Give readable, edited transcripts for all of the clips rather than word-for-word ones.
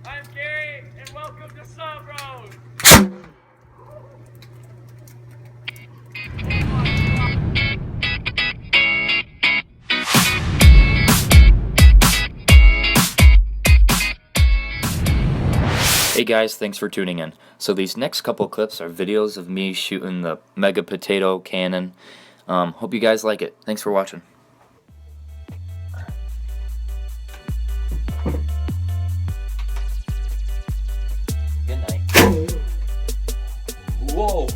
I'm Gary, and welcome to Sub Road. Hey guys, thanks for tuning in. So these next couple clips are videos of me shooting the Mega Potato Cannon. Hope you guys like it. Thanks for watching. Good night. Whoa!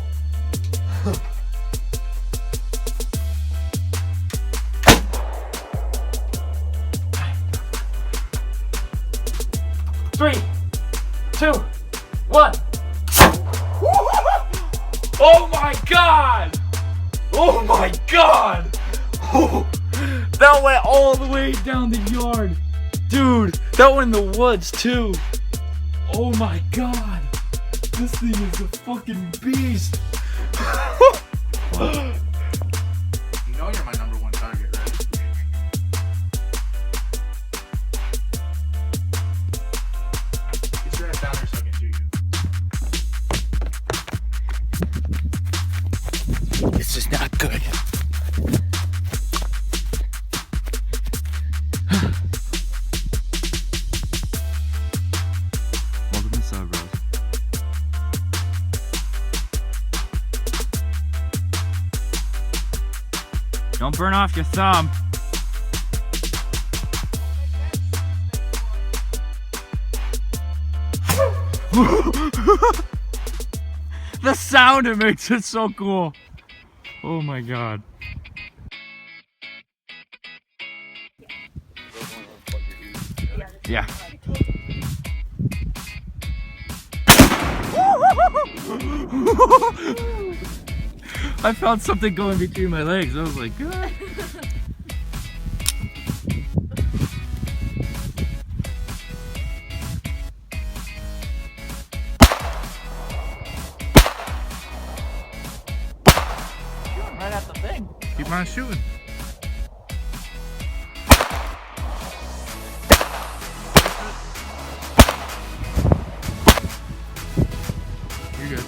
Three, 2, 1. Oh my god! Oh my god! Oh, that went all the way down the yard. Dude, that went in the woods too. Oh my god. This thing is a fucking beast. You know you're my number one target, right? Get your ass down here so I can shoot you. This is not good. Welcome to Sub Road. Don't burn off your thumb. The sound it makes it so cool. Oh my god. Yeah. I felt something going between my legs. I was like, ah. Right at the thing. Keep on shooting. You're good.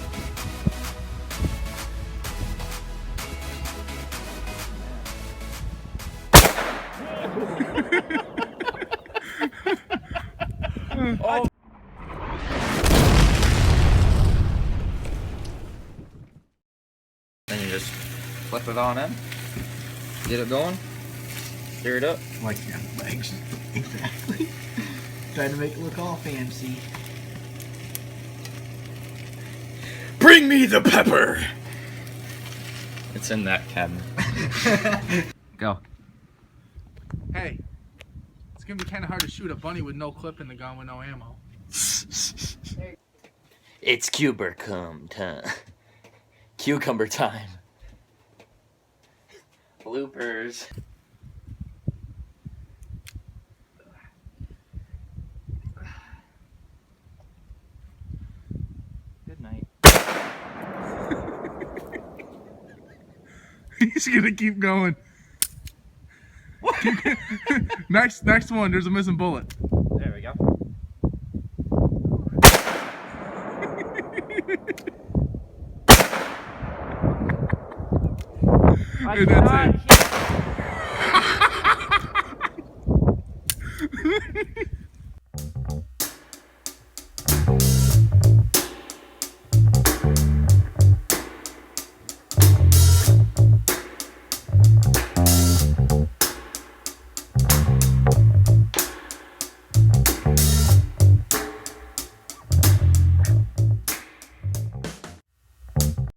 Oh. Then you just flip it on in, get it going, stir it up. Like your legs. Exactly. Trying to make it look all fancy. Bring me the pepper! It's in that cabinet. Go. Hey, it's gonna be kind of hard to shoot a bunny with no clip in the gun with no ammo. It's cucumber time. Cucumber time. Bloopers. Good night. He's gonna keep going. next one, there's a missing bullet. There we go. And that's it.